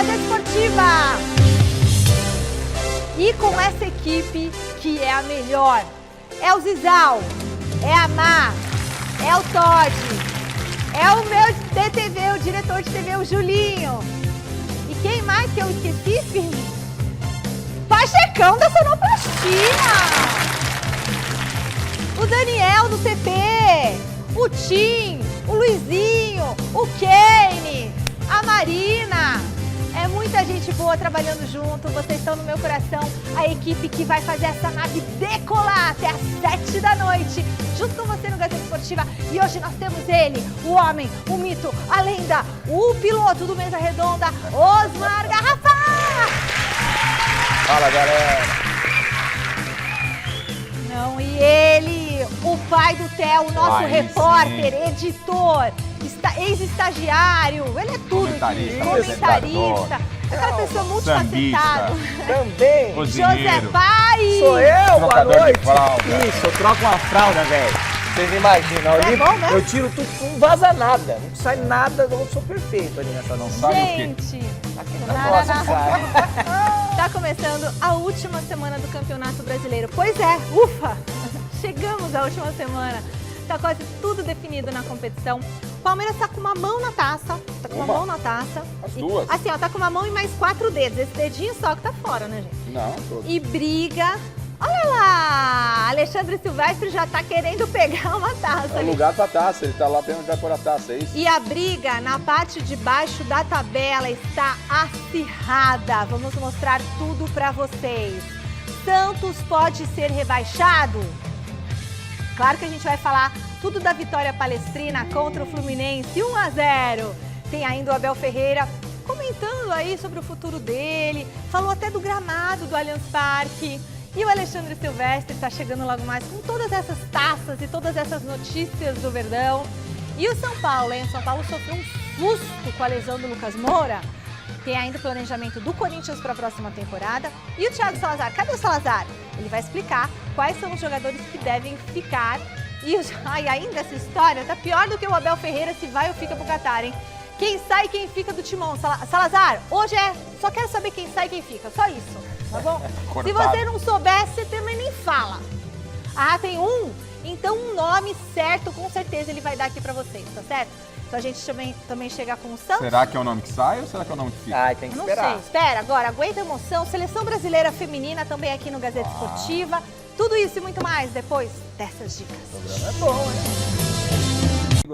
Gazeta Esportiva. E com essa equipe que é a melhor. É o Zizal, é a Má, é o Todd, é o meu DTV, o diretor de TV, o Julinho. E quem mais que eu esqueci, filho? Pachecão da Sonoplastia. O Daniel do TP, o Tim, o Luizinho, o Kane, a Marina. É muita gente boa trabalhando junto, vocês estão no meu coração. A equipe que vai fazer essa nave decolar até às 7 da noite, junto com você no Gazeta Esportiva. E hoje nós temos ele, o homem, o mito, a lenda, o piloto do Mesa Redonda, Osmar Garrafa! Fala, galera! Não, e ele, o pai do Theo, o nosso repórter, sim, editor, ex-estagiário, ele é tudo, comentarista, aquela pessoa multifacetada. Também. José Pai. Sou eu, boa noite. Isso, eu troco uma fralda, velho. Vocês imaginam, É bom, né? eu tiro tudo, não vaza nada, não sai nada, eu sou perfeito ali nessa não. Gente, Nossa, sai. tá começando a última semana do Campeonato Brasileiro. Pois é, ufa, chegamos à última semana. Tá quase tudo definido na competição. O Palmeiras tá com uma mão na taça. Tá com uma mão na taça. As duas. Assim, ó, tá com uma mão e mais 4 dedos. Esse dedinho só que tá fora, né, gente? Não, todos. E briga. Olha lá! Alexandre Silvestre já tá querendo pegar uma taça. É o lugar pra taça, ele tá lá tendo lugar para a taça, é isso? E a briga na parte de baixo da tabela está acirrada. Vamos mostrar tudo pra vocês. Santos pode ser rebaixado? Claro que a gente vai falar tudo da vitória palestrina contra o Fluminense, 1-0. Tem ainda o Abel Ferreira comentando aí sobre o futuro dele, falou até do gramado do Allianz Parque. E o Alexandre Silvestre está chegando logo mais com todas essas taças e todas essas notícias do Verdão. E o São Paulo, hein? O São Paulo sofreu um susto com a lesão do Lucas Moura. Tem ainda o planejamento do Corinthians para a próxima temporada. E o Thiago Salazar, cadê o Salazar? Ele vai explicar quais são os jogadores que devem ficar. E ainda essa história tá pior do que o Abel Ferreira se vai ou fica pro Catar, hein? Quem sai e quem fica do timão. Salazar, hoje só quero saber quem sai e quem fica, só isso, tá bom? Se você não souber, você também nem fala. Ah, tem um? Então um nome certo, com certeza ele vai dar aqui pra vocês, tá certo? Então a gente também chega com o Santos. Será que é o nome que sai ou será que é o nome que fica? Ai, tem que esperar. Não sei, espera agora, aguenta a emoção. Seleção Brasileira Feminina também aqui no Gazeta Esportiva. Tudo isso e muito mais depois dessas dicas. O programa é bom, hein?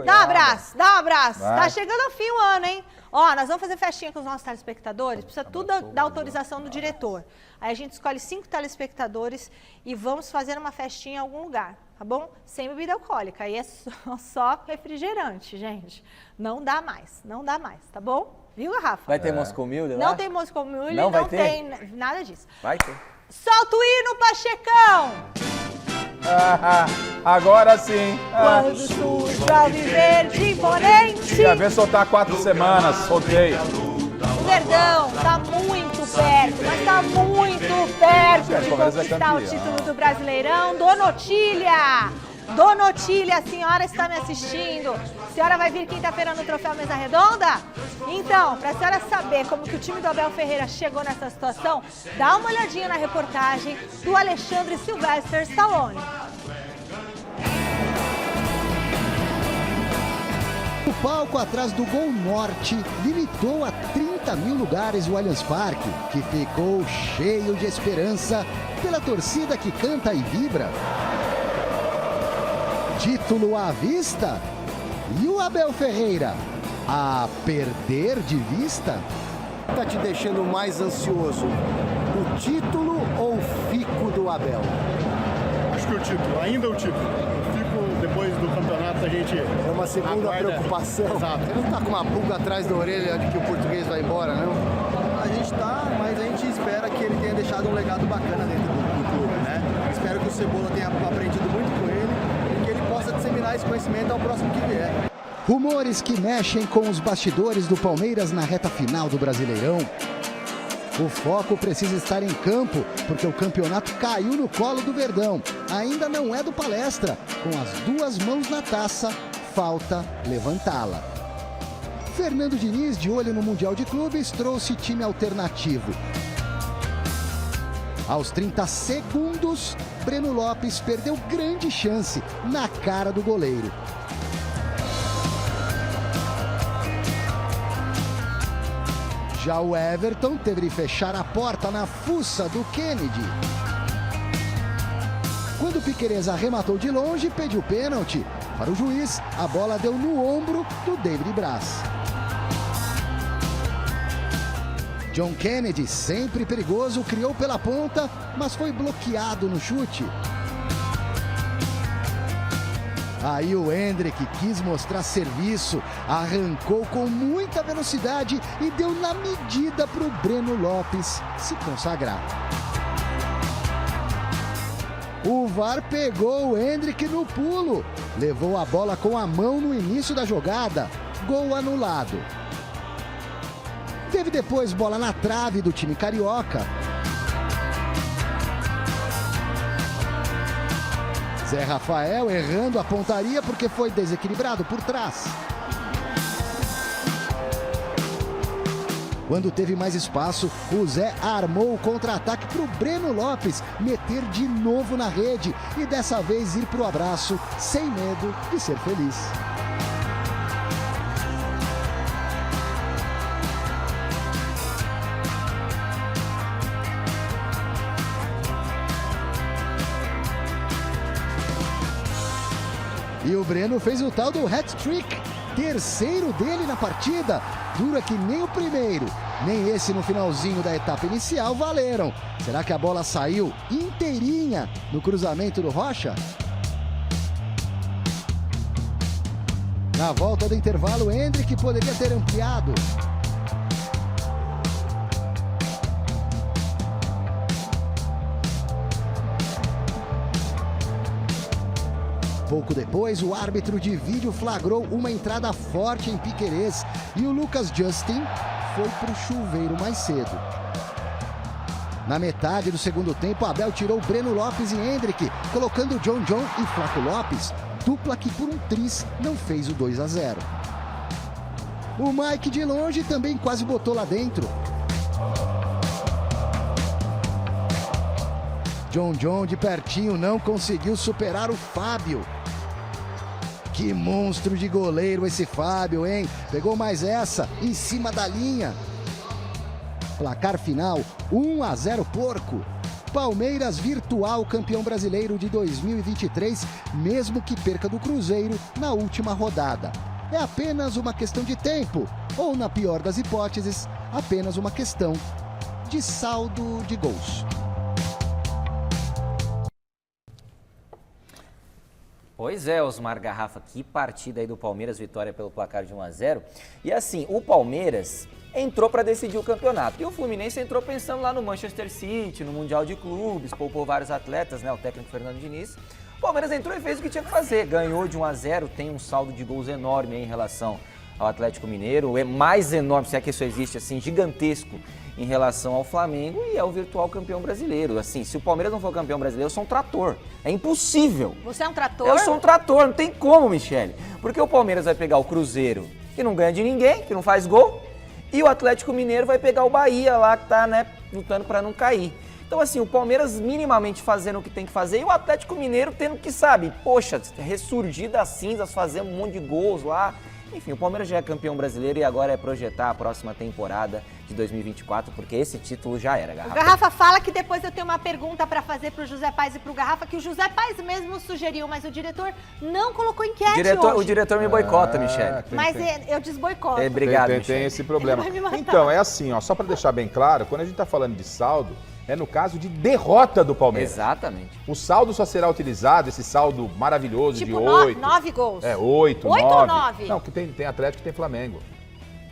Dá um abraço, dá um abraço. Vai. Tá chegando ao fim o ano, hein? Ó, nós vamos fazer festinha com os nossos telespectadores, precisa tudo da autorização do diretor. Aí a gente escolhe 5 telespectadores e vamos fazer uma festinha em algum lugar, tá bom? Sem bebida alcoólica, aí é só refrigerante, gente. Não dá mais, tá bom? Viu, Rafa? Vai ter Moscou Mule lá? Não tem Moscou Mule, Não vai ter? tem nada disso. Vai ter. Solta o hino, Pachecão! Agora sim. Quando surge pra viver de imponente. Já vem soltar 4 semanas, soltei. O Verdão tá muito perto, mas tá muito perto de conquistar o título do Brasileirão. Dona Otília, a senhora está me assistindo? A senhora vai vir quinta-feira no Troféu Mesa Redonda? Então, para a senhora saber como que o time do Abel Ferreira chegou nessa situação, dá uma olhadinha na reportagem do Alexandre Sylvester Stallone. O palco atrás do Gol Norte limitou a 30 mil lugares o Allianz Parque, que ficou cheio de esperança pela torcida que canta e vibra. Título à vista? E o Abel Ferreira a perder de vista? Tá te deixando mais ansioso? O título ou o fico do Abel? Acho que o título, ainda o título. Depois do campeonato a gente... É uma segunda preocupação. Exato. Você não tá com uma pulga atrás da orelha de que o português vai embora, não? A gente tá, mas a gente espera que ele tenha deixado um legado bacana dentro do clube, né? Espero que o Cebola tenha aprendido muito com ele e que ele possa disseminar esse conhecimento ao próximo que vier. Rumores que mexem com os bastidores do Palmeiras na reta final do Brasileirão. O foco precisa estar em campo, porque o campeonato caiu no colo do Verdão. Ainda não é do Palestra. Com as 2 mãos na taça, falta levantá-la. Fernando Diniz, de olho no Mundial de Clubes, trouxe time alternativo. Aos 30 segundos, Breno Lopes perdeu grande chance na cara do goleiro. Já o Everton teve de fechar a porta na fuça do Kennedy. Quando o Piquerez arrematou de longe, pediu pênalti. Para o juiz, a bola deu no ombro do David Braz. John Kennedy, sempre perigoso, criou pela ponta, mas foi bloqueado no chute. Aí o Endrick quis mostrar serviço, arrancou com muita velocidade e deu na medida para o Breno Lopes se consagrar. O VAR pegou o Endrick no pulo, levou a bola com a mão no início da jogada, gol anulado. Teve depois bola na trave do time carioca. Zé Rafael errando a pontaria porque foi desequilibrado por trás. Quando teve mais espaço, o Zé armou o contra-ataque para o Breno Lopes meter de novo na rede e dessa vez ir para o abraço sem medo de ser feliz. E o Breno fez o tal do hat-trick, terceiro dele na partida. Dura que nem o primeiro, nem esse no finalzinho da etapa inicial valeram. Será que a bola saiu inteirinha no cruzamento do Rocha? Na volta do intervalo, Endrick poderia ter ampliado. Pouco depois, o árbitro de vídeo flagrou uma entrada forte em Piquerez e o Lucas Justin foi para o chuveiro mais cedo. Na metade do segundo tempo, Abel tirou Breno Lopes e Endrick, colocando John e Flaco Lopes, dupla que por um tris não fez o 2-0. O Mike de longe também quase botou lá dentro. John de pertinho não conseguiu superar o Fábio. Que monstro de goleiro esse Fábio, hein? Pegou mais essa, em cima da linha. Placar final, 1-0 Porco. Palmeiras virtual campeão brasileiro de 2023, mesmo que perca do Cruzeiro na última rodada. É apenas uma questão de tempo, ou na pior das hipóteses, apenas uma questão de saldo de gols. Pois é, Osmar Garrafa, que partida aí do Palmeiras, vitória pelo placar de 1-0. E assim, o Palmeiras entrou para decidir o campeonato. E o Fluminense entrou pensando lá no Manchester City, no Mundial de Clubes, poupou vários atletas, né? O técnico Fernando Diniz. O Palmeiras entrou e fez o que tinha que fazer. Ganhou de 1-0, tem um saldo de gols enorme aí em relação ao Atlético Mineiro. É mais enorme, se é que isso existe, assim, gigantesco em relação ao Flamengo, e é o virtual campeão brasileiro. Assim, se o Palmeiras não for campeão brasileiro, eu sou um trator. É impossível. Você é um trator? Eu sou um trator, não tem como, Michele. Porque o Palmeiras vai pegar o Cruzeiro, que não ganha de ninguém, que não faz gol, e o Atlético Mineiro vai pegar o Bahia lá, que tá, né, lutando para não cair. Então, assim, o Palmeiras minimamente fazendo o que tem que fazer, e o Atlético Mineiro tendo que, sabe, poxa, ressurgir das cinzas, fazer um monte de gols lá. Enfim, o Palmeiras já é campeão brasileiro e agora é projetar a próxima temporada de 2024, porque esse título já era, Garrafa. O Garrafa fala que depois eu tenho uma pergunta para fazer pro José Paes e pro Garrafa, que o José Paes mesmo sugeriu, mas o diretor não colocou enquete hoje. O diretor me boicota, Michele. Mas eu desboicoto. Obrigado, tem esse problema. Ele vai me matar. Então, é assim, ó, só para deixar bem claro, quando a gente tá falando de saldo, é no caso de derrota do Palmeiras. Exatamente. O saldo só será utilizado, esse saldo maravilhoso Tipo, de 8. 9 gols. 8, 8 9. ou 9? Não, que tem Atlético e tem Flamengo.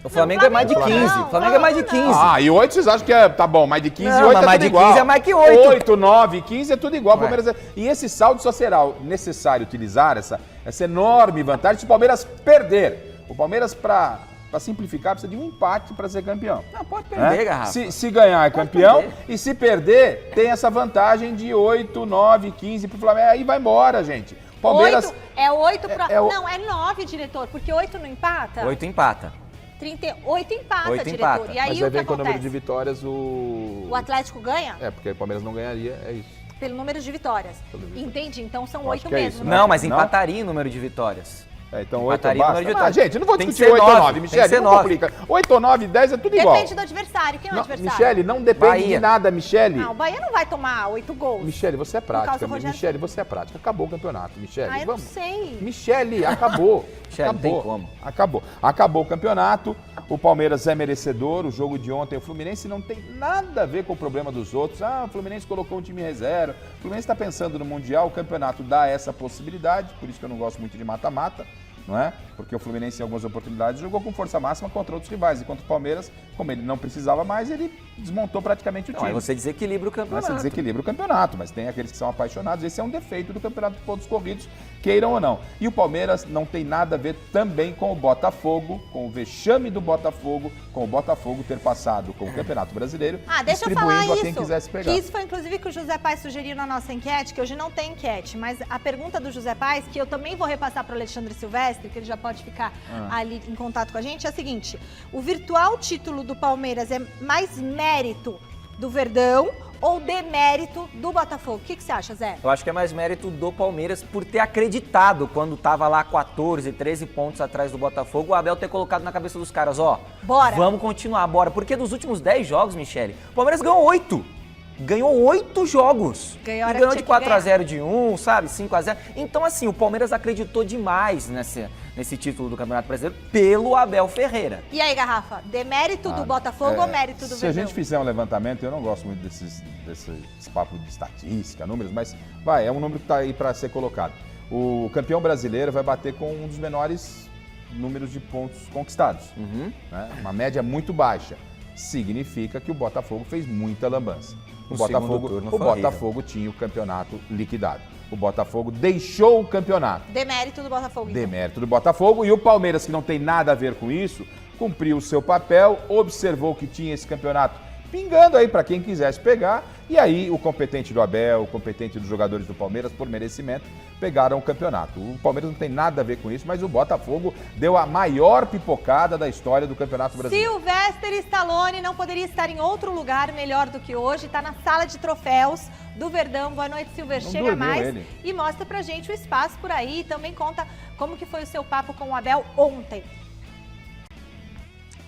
O Flamengo é mais de 15. O Flamengo é mais de 15. Ah, e 8 vocês acham que tá bom, mais de 15 Não, e 8 mas é mais tudo de igual. 15 é mais que 8. 8, 9, 15 é tudo igual. Ué. Palmeiras E esse saldo só será necessário utilizar essa enorme vantagem se o Palmeiras perder. O Palmeiras, para simplificar, precisa de um empate para ser campeão. Não, pode perder, Garrafa. Se ganhar é campeão, perder. e se perder, tem essa vantagem de 8, 9, 15 pro Flamengo. Aí vai embora, gente. Palmeiras... 8, é 8 pra... É o- Não, é 9, diretor, porque 8 não empata? 8 empata. 38 empata, 8 diretor. empata. E aí Mas o aí que vem com o número de acontece? vitórias O Atlético ganha porque aí o Palmeiras não ganharia, é isso. pelo número de vitórias. Entendi, então são Eu acho 8 que é mesmo. isso, né? né? Não, mas Não? empataria em número de vitórias. Então 8 Empataria o basta. número de Ah, vitórias. gente, não vou Tem que discutir ser 8 ou 9, 9, tem que Michele, ser não 9. complica. 8 ou 9, 10 é tudo igual. Depende do adversário. Quem é o Não, adversário? Michele, não depende Bahia. de nada, Michele. Não, o Bahia não vai tomar 8 gols. Michele, você é causa prática. do Rogério. Michele, você é prática. Acabou o campeonato, Michele. Ah, eu não Vamos. sei. Michele, acabou. Michele, não tem como. Acabou. Acabou o campeonato. O Palmeiras é merecedor. O jogo de ontem, o Fluminense não tem nada a ver com o problema dos outros. Ah, o Fluminense colocou um time em reserva. O Fluminense está pensando no Mundial. O campeonato dá essa possibilidade. Por isso que eu não gosto muito de mata-mata. Não é? Porque o Fluminense, em algumas oportunidades, jogou com força máxima contra outros rivais. Enquanto o Palmeiras, como ele não precisava mais, ele desmontou praticamente o Não, time. aí você desequilibra o Mas campeonato. você desequilibra o campeonato, mas tem aqueles que são apaixonados. Esse é um defeito do campeonato de pontos corridos, queiram ou não. E o Palmeiras não tem nada a ver também com o Botafogo, com o vexame do Botafogo, com o Botafogo ter passado com o Campeonato Brasileiro, Ah, deixa eu falar distribuindo isso. a quem quisesse pegar. Que isso foi inclusive que o José Paes sugeriu na nossa enquete, que hoje não tem enquete, mas a pergunta do José Paes, que eu também vou repassar para o Alexandre Silvestre, que ele já pode ficar ali em contato com a gente, é a seguinte: o virtual título do Palmeiras é mais mérito do Verdão ou demérito do Botafogo? O que você acha, Zé? Eu acho que é mais mérito do Palmeiras por ter acreditado quando estava lá 14, 13 pontos atrás do Botafogo, o Abel ter colocado na cabeça dos caras, ó, Bora. vamos continuar, bora. Porque dos últimos 10 jogos, Michele, o Palmeiras ganhou 8. Ganhou 8 jogos. Ganhou a hora E ganhou que de tinha que 4x0 de um, sabe? 5x0. Então, assim, o Palmeiras acreditou demais nesse título do Campeonato Brasileiro pelo Abel Ferreira. E aí, Garrafa, demérito do Botafogo ou mérito do Se Verdão? a gente fizer um levantamento, eu não gosto muito desses papos de estatística, números, mas é um número que está aí para ser colocado. O campeão brasileiro vai bater com um dos menores números de pontos conquistados. Né? Uma média muito baixa. Significa que o Botafogo fez muita lambança. O Botafogo tinha o campeonato liquidado. O Botafogo deixou o campeonato. Demérito do Botafogo. Então. Demérito do Botafogo. E o Palmeiras, que não tem nada a ver com isso, cumpriu o seu papel, observou que tinha esse campeonato pingando aí para quem quisesse pegar. E aí o competente do Abel, o competente dos jogadores do Palmeiras, por merecimento, pegaram o campeonato. O Palmeiras não tem nada a ver com isso, mas o Botafogo deu a maior pipocada da história do Campeonato Brasileiro. Sylvester Stallone não poderia estar em outro lugar melhor do que hoje. Está na sala de troféus do Verdão. Boa noite, Sylvester. Não Chega dormiu mais ele. e mostra pra gente o espaço por aí. E também conta como que foi o seu papo com o Abel ontem.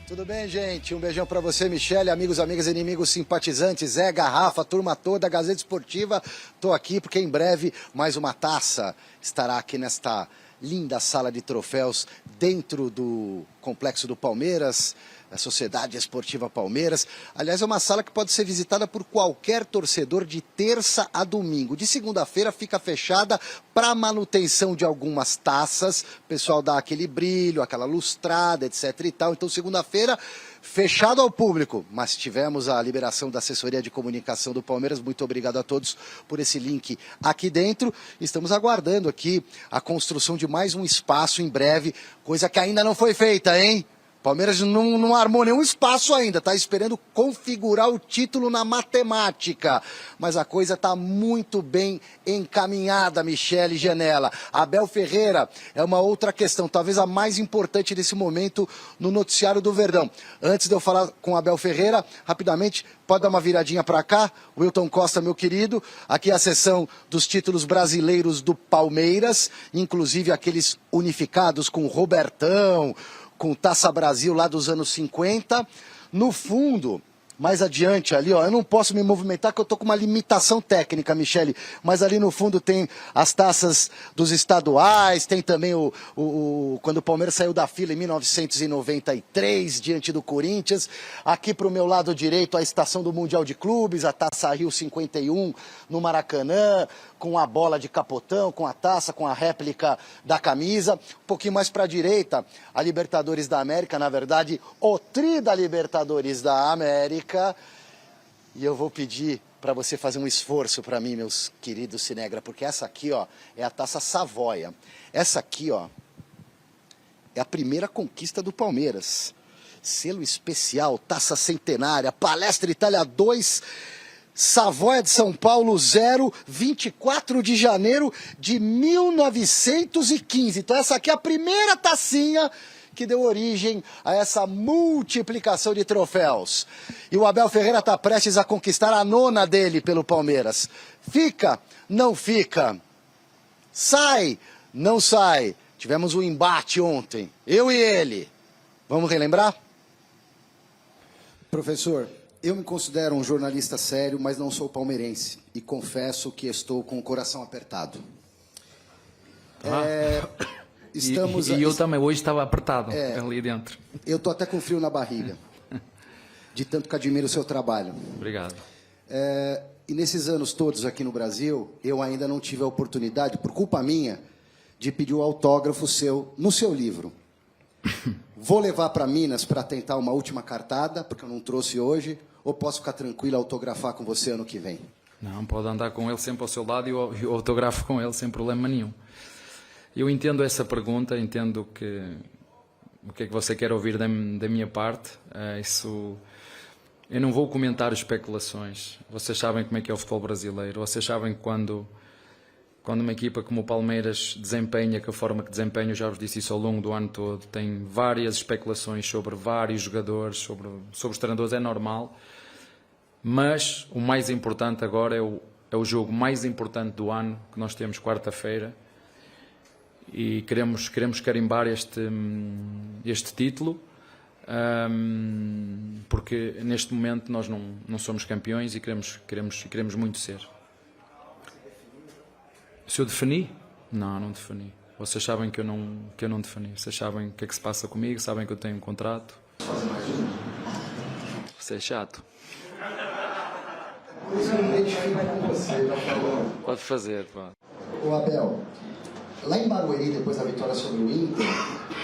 Tudo bem, gente? Um beijão pra você, Michele, amigos, amigas, inimigos, simpatizantes, Zé, Garrafa, turma toda, Gazeta Esportiva. Tô aqui porque em breve mais uma taça estará aqui nesta linda sala de troféus dentro do Complexo do Palmeiras, da Sociedade Esportiva Palmeiras. Aliás, é uma sala que pode ser visitada por qualquer torcedor de terça a domingo. De segunda-feira fica fechada para manutenção de algumas taças. O pessoal dá aquele brilho, aquela lustrada, etc e tal. Então, segunda-feira, fechado ao público. Mas tivemos a liberação da assessoria de comunicação do Palmeiras. Muito obrigado a todos por esse link aqui dentro. Estamos aguardando aqui a construção de mais um espaço em breve, coisa que ainda não foi feita, hein? Palmeiras não armou nenhum espaço ainda, está esperando configurar o título na matemática. Mas a coisa está muito bem encaminhada, Michele Janela. Abel Ferreira é uma outra questão, talvez a mais importante nesse momento no noticiário do Verdão. Antes de eu falar com Abel Ferreira, rapidamente, pode dar uma viradinha para cá, Wilton Costa, meu querido. Aqui é a sessão dos títulos brasileiros do Palmeiras, inclusive aqueles unificados com Robertão, com Taça Brasil lá dos anos 50. No fundo, mais adiante ali, ó, eu não posso me movimentar porque eu tô com uma limitação técnica, Michele, mas ali no fundo tem as taças dos estaduais, tem também quando o Palmeiras saiu da fila em 1993, diante do Corinthians. Aqui pro meu lado direito, a estação do Mundial de Clubes, a Taça Rio 51 no Maracanã, com a bola de capotão, com a taça, com a réplica da camisa. Um pouquinho mais para a direita, a Libertadores da América, na verdade, o tri da Libertadores da América. E eu vou pedir para você fazer um esforço para mim, meus queridos Cinegra, porque essa aqui, ó, é a Taça Savoia. Essa aqui, ó, é a primeira conquista do Palmeiras. Selo especial, Taça Centenária, Palestra Itália 2, Savoia de São Paulo 0, 24 de janeiro de 1915. Então essa aqui é a primeira tacinha que deu origem a essa multiplicação de troféus. E o Abel Ferreira está prestes a conquistar a 9ª dele pelo Palmeiras. Fica? Não fica. Sai? Não sai. Tivemos um embate ontem, eu e ele. Vamos relembrar? Professor, eu me considero um jornalista sério, mas não sou palmeirense. E confesso que estou com o coração apertado. Estamos eu também, hoje estava apertado ali dentro. Eu estou até com frio na barriga, de tanto que admiro o seu trabalho. Obrigado. E nesses anos todos aqui no Brasil, eu ainda não tive a oportunidade, por culpa minha, de pedir o autógrafo seu no seu livro. Vou levar para Minas para tentar uma última cartada, porque eu não trouxe hoje, ou posso ficar tranquilo e autografar com você ano que vem? Não, pode andar com ele sempre ao seu lado e eu autografo com ele sem problema nenhum. Eu entendo essa pergunta, entendo o que é que você quer ouvir da minha parte. Eu não vou comentar especulações. Vocês sabem como é que é o futebol brasileiro. Vocês sabem que quando uma equipa como o Palmeiras desempenha, que a forma que desempenha, eu já vos disse isso ao longo do ano todo, tem várias especulações sobre vários jogadores, sobre os treinadores, é normal. Mas o mais importante agora é o jogo mais importante do ano, que nós temos quarta-feira. E queremos carimbar este título, porque neste momento nós não somos campeões e queremos muito ser. Se eu defini? Não defini. Vocês sabem que eu não defini. Vocês sabem o que é que se passa comigo, sabem que eu tenho um contrato. Você é chato. Eu me identifico com você, Pode fazer, pá. Ô Abel, lá em Barueri, depois da vitória sobre o Inter,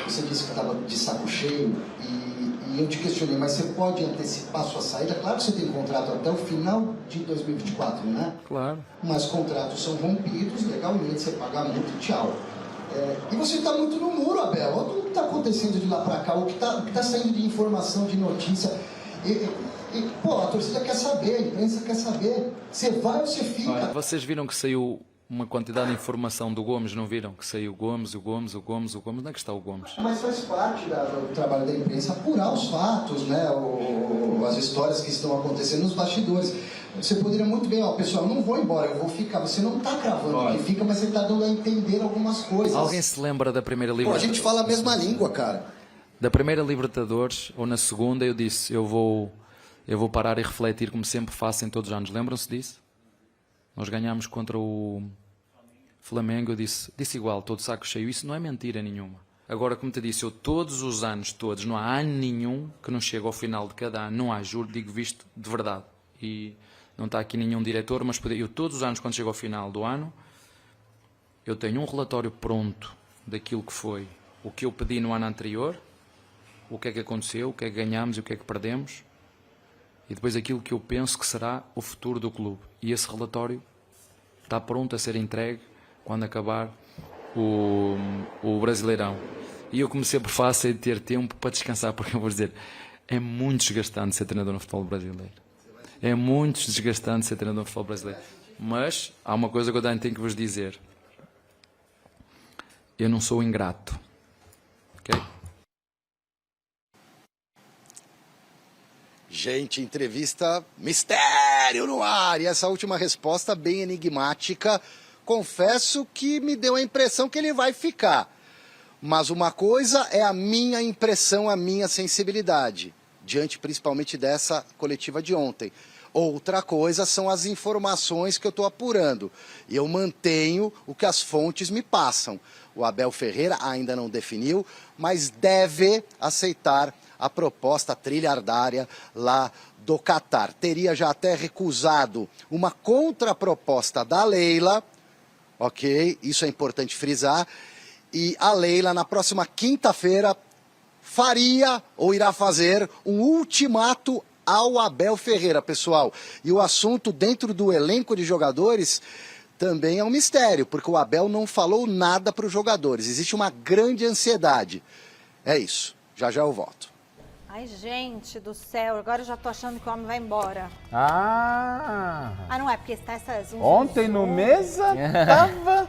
você disse que estava de saco cheio e eu te questionei, mas você pode antecipar a sua saída? Claro que você tem contrato até o final de 2024, né? Claro. Mas contratos são rompidos, legalmente, você paga multa e tchau. E você está muito no muro, Abel. Olha tudo que está acontecendo de lá para cá, o que tá saindo de informação, de notícia. Pô, a torcida quer saber, a imprensa quer saber. Você vai ou você fica? Olha, vocês viram que saiu uma quantidade de informação do Gomes, não viram? Que saiu o Gomes. Onde é que está o Gomes? Mas faz parte do trabalho da imprensa apurar os fatos, né? As histórias que estão acontecendo nos bastidores. Você poderia muito bem, pessoal, não vou embora, eu vou ficar. Você não está cravando que fica, mas você está dando a entender algumas coisas. Alguém se lembra da primeira Libertadores? Pô, a gente fala a mesma língua, cara. Da primeira Libertadores, ou na segunda, eu disse, eu vou parar e refletir como sempre faço em todos os anos. Lembram-se disso? Nós ganhámos contra o Flamengo, eu disse igual, todo saco cheio. Isso não é mentira nenhuma. Agora, como te disse, eu todos os anos, não há ano nenhum que não chegue ao final de cada ano, não há, juro, digo isto de verdade. E não está aqui nenhum diretor, mas eu todos os anos, quando chego ao final do ano, eu tenho um relatório pronto daquilo que foi, o que eu pedi no ano anterior, o que é que aconteceu, o que é que ganhámos e o que é que perdemos, e depois aquilo que eu penso que será o futuro do clube. E esse relatório está pronto a ser entregue quando acabar o Brasileirão. E eu, como sempre faço, é ter tempo para descansar, porque eu vou dizer, é muito desgastante ser treinador no futebol brasileiro. É muito desgastante ser treinador no futebol brasileiro. Mas há uma coisa que eu tenho que vos dizer. Eu não sou ingrato. Ok? Gente, entrevista mistério no ar. E essa última resposta bem enigmática, confesso que me deu a impressão que ele vai ficar. Mas uma coisa é a minha impressão, a minha sensibilidade, diante principalmente dessa coletiva de ontem. Outra coisa são as informações que eu estou apurando. E eu mantenho o que as fontes me passam. O Abel Ferreira ainda não definiu, mas deve aceitar a proposta trilhardária lá do Catar. Teria já até recusado uma contraproposta da Leila, ok? Isso é importante frisar. E a Leila, na próxima quinta-feira, faria ou irá fazer um ultimato ao Abel Ferreira, pessoal. E o assunto dentro do elenco de jogadores também é um mistério, porque o Abel não falou nada para os jogadores. Existe uma grande ansiedade. É isso. Já já eu volto. Ai, gente do céu, agora eu já tô achando que o homem vai embora. Ah! Ah, não é, porque está essas... Ontem no Mesa tava...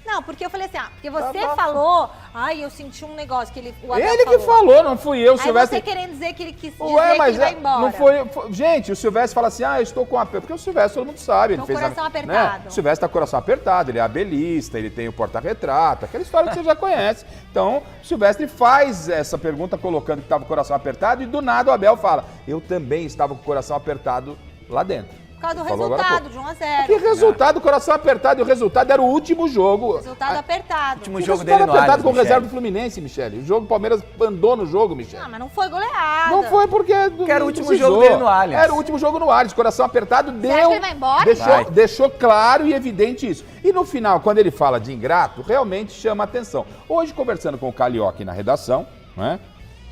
Não, porque eu falei assim, porque você falou, eu senti um negócio que o Abel Ele que falou, não fui eu, o Aí Silvestre... você querendo dizer que ele quis dizer Ué, que mas ele vai embora. não foi... Gente, o Silvestre fala assim, eu estou com aperto. Porque o Silvestre, todo mundo sabe. Ele Com o fez coração Né? apertado. O Silvestre tá com o coração apertado, ele é abelista, ele tem o porta-retrato, aquela história que você já conhece. Então, o Silvestre faz essa pergunta colocando que estava com o coração apertado e do nada o Abel fala, eu também estava com o coração apertado lá dentro. Por causa do Falou agora há resultado, pouco. de 1-0. Que resultado, coração apertado, e o resultado era o último jogo. Resultado apertado. Último O jogo resultado dele no apertado Allianz, com o reserva do Michele. Fluminense, Michele. O jogo, o Palmeiras andou no jogo, Michele. Não, mas não foi goleada. Não foi porque... era o último precisou. jogo dele no Allianz. Era o último jogo no Allianz. Coração apertado deu... acha que ele vai embora? Vai. Deixou claro e evidente isso. E no final, quando ele fala de ingrato, realmente chama a atenção. Hoje, conversando com o Calió aqui na redação, né?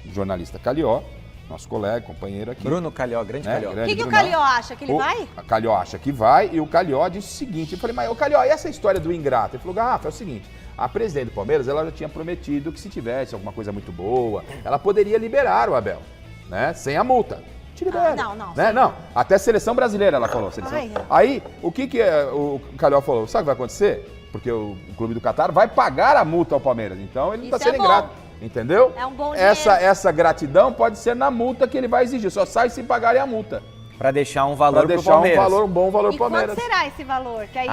O jornalista Calió, nosso colega, companheiro aqui. Bruno Calió, grande né? Calió. O Grande que o Brunão. Calió acha? Que ele vai? O Calió acha que vai e o Calió disse o seguinte, eu falei, mas o Calió, e essa história do ingrato? Ele falou, Garrafa, é o seguinte, a presidente do Palmeiras, ela já tinha prometido que se tivesse alguma coisa muito boa, ela poderia liberar o Abel, né, sem a multa. Te libera. não, né? sim. Não, até a seleção brasileira ela falou. Seleção. Ai. Aí, o que o Calió falou? Sabe o que vai acontecer? Porque o clube do Catar vai pagar a multa ao Palmeiras, então ele não está Isso é sendo bom. ingrato. Entendeu? É um bom Essa gratidão pode ser na multa que ele vai exigir. Só sai se pagarem a multa. Pra deixar um valor Pra pro deixar Palmeiras. um bom valor E pro quanto Palmeiras. será esse valor? Que aí...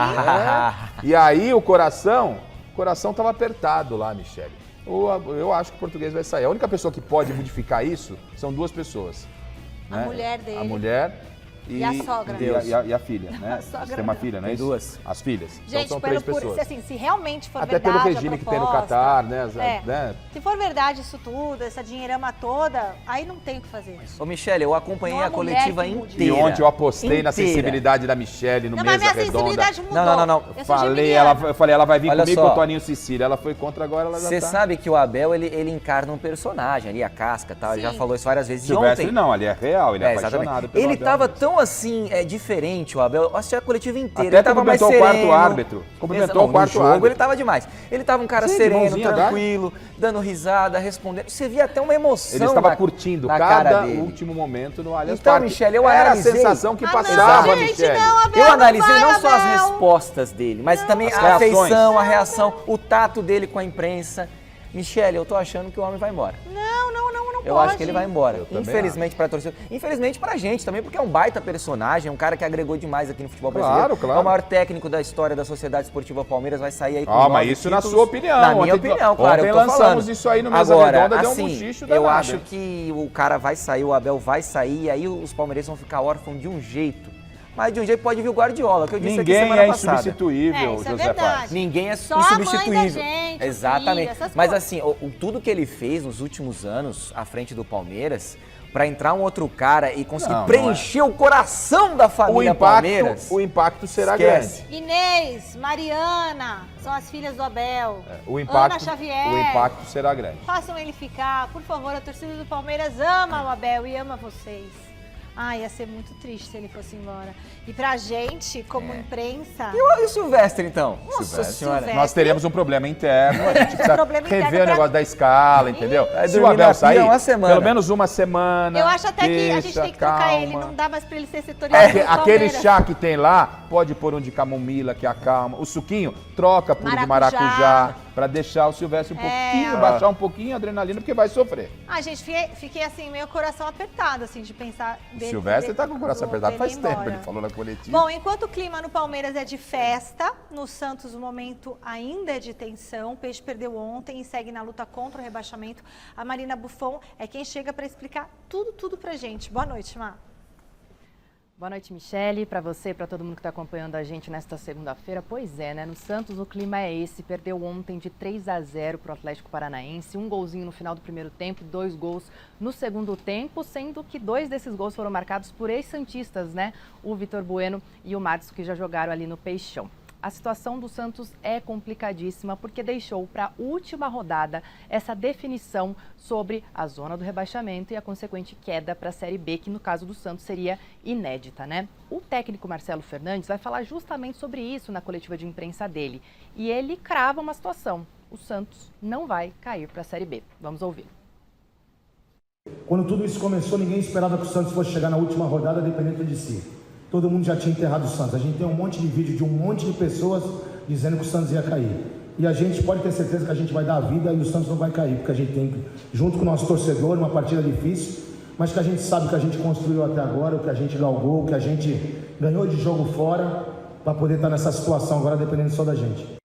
E aí o coração tava apertado lá, Michele. Eu acho que o português vai sair. A única pessoa que pode modificar isso são duas pessoas. A mulher dele. A mulher E a sogra. E a filha, né? A sogra Você tem uma filha, né? Tem duas. As filhas. Gente, então são três pessoas. assim, se realmente for Até verdade pelo regime a que tem no proposta, Catar, né? né? Se for verdade isso tudo, essa dinheirama toda, aí não tem o que fazer. Ô, Michele, eu acompanhei Não há a mulher coletiva que mude. inteira. E ontem eu apostei na Inteira. sensibilidade da Michele no Não, mas Mesa minha Redonda. sensibilidade mudou. Não. Eu sou Eu geminiana. falei, ela vai vir Olha comigo só. com o Toninho Cecília. Ela foi contra, agora ela já Você tá. sabe que o Abel, ele encarna um personagem ali, a casca e tal. Ele já Sim. falou isso várias vezes. Silvestre E ontem... não, ele é real, ele é apaixonado exatamente. pelo Ele Abel tava mesmo. tão assim, diferente, o Abel. Eu assisti a coletiva inteira. Até ele tava mais cumprimentou o sereno. quarto árbitro. Cumprimentou Não, o quarto no jogo árbitro. ele tava demais. Ele tava um cara Sim, de sereno, mãozinha tranquilo, dando risada, respondendo. Você via até uma emoção Ele estava curtindo na cada cara dele. último momento no Allianz Então, Parque. Michele, eu Era analisei. a sensação que Ah, passava, não, gente, Michele. não, Abel, Eu analisei vai, não só as Abel. respostas dele, mas também As a reações. afeição, a reação, o tato dele com a imprensa. Michele, eu tô achando que o homem vai embora. Não Eu pode. acho que ele vai embora. Eu também Infelizmente pra torcida. Infelizmente pra gente também, porque é um baita personagem, é um cara que agregou demais aqui no futebol Claro, brasileiro. claro. É o maior técnico da história da Sociedade Esportiva Palmeiras, vai sair aí com Ah, 9 mas isso na títulos. sua opinião. Na minha Ontem- opinião, claro, ontem eu tô lançamos falando. isso aí no Mesa Agora, Redonda, deu um assim, buchicho eu danado, acho hein? que o cara vai sair, o Abel vai sair, e aí os palmeirenses vão ficar órfãos de um jeito. Mas de um jeito pode vir o Guardiola, que eu disse aqui Ninguém semana é passada. insubstituível, Isso é José verdade. Paz. Ninguém é Só a mãe da insubstituível. gente, o Exatamente. filho, essas Mas coisas. assim, tudo que ele fez nos últimos anos à frente do Palmeiras, pra entrar um outro cara e conseguir Não, não preencher o coração da família Palmeiras. O impacto será Esquece. grande. Inês, Mariana, são as filhas do Abel. O impacto, Ana Xavier. o impacto será grande. Façam ele ficar, por favor. A torcida do Palmeiras ama o Abel e ama vocês. Ah, ia ser muito triste se ele fosse embora. E pra gente, como imprensa... E o Silvestre, então? Nossa Silvestre. senhora. Silvestre. Nós teremos um problema interno, a gente precisa Problema interno rever o pra- negócio da escala, entendeu? Vai Se o dormir na Abel pia sair, uma semana. pelo menos uma semana. Eu acho até que a gente deixa, tem que trocar ele. calma. Não dá mais pra ele ser setorial do Aquele Palmeiras. chá que tem lá, pode pôr um de camomila que acalma. O suquinho, troca por de Maracujá. maracujá, pra deixar o Silvestre um pouquinho, ó. baixar um pouquinho a adrenalina, porque vai sofrer. Ah, gente, fiquei assim, meio coração apertado, assim, de pensar... O Silvestre tá com o coração apertado faz tempo, embora. ele falou na coletiva. Bom, enquanto o clima no Palmeiras é de festa, no Santos o momento ainda é de tensão. O Peixe perdeu ontem e segue na luta contra o rebaixamento. A Marina Buffon é quem chega para explicar tudo pra gente. Boa noite, Má. Boa noite, Michele, para você, para todo mundo que está acompanhando a gente nesta segunda-feira. Pois é, né? No Santos o clima é esse. Perdeu ontem de 3-0 para o Atlético Paranaense. Um golzinho no final do primeiro tempo, 2 gols no segundo tempo, sendo que 2 desses gols foram marcados por ex-santistas, né? O Vitor Bueno e o Madison, que já jogaram ali no Peixão. A situação do Santos é complicadíssima porque deixou para a última rodada essa definição sobre a zona do rebaixamento e a consequente queda para a Série B, que no caso do Santos seria inédita, né? O técnico Marcelo Fernandes vai falar justamente sobre isso na coletiva de imprensa dele. E ele crava uma situação: o Santos não vai cair para a Série B. Vamos ouvir. Quando tudo isso começou, ninguém esperava que o Santos fosse chegar na última rodada dependendo de si. Todo mundo já tinha enterrado o Santos. A gente tem um monte de vídeo de um monte de pessoas dizendo que o Santos ia cair. E a gente pode ter certeza que a gente vai dar a vida e o Santos não vai cair, porque a gente tem, junto com o nosso torcedor, uma partida difícil, mas que a gente sabe que a gente construiu até agora, o que a gente galgou, o que a gente ganhou de jogo fora, para poder estar nessa situação agora dependendo só da gente.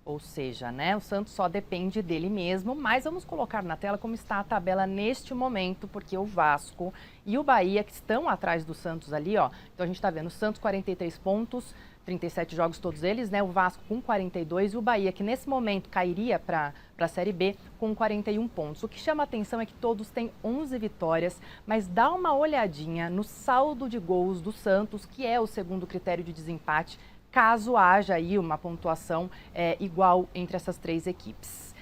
Ou seja, né, o Santos só depende dele mesmo, mas vamos colocar na tela como está a tabela neste momento, porque o Vasco e o Bahia, que estão atrás do Santos ali, ó, então a gente está vendo o Santos 43 pontos, 37 jogos todos eles, né, o Vasco com 42 e o Bahia, que nesse momento cairia para a Série B, com 41 pontos. O que chama a atenção é que todos têm 11 vitórias, mas dá uma olhadinha no saldo de gols do Santos, que é o segundo critério de desempate, caso haja aí uma pontuação igual entre essas três equipes.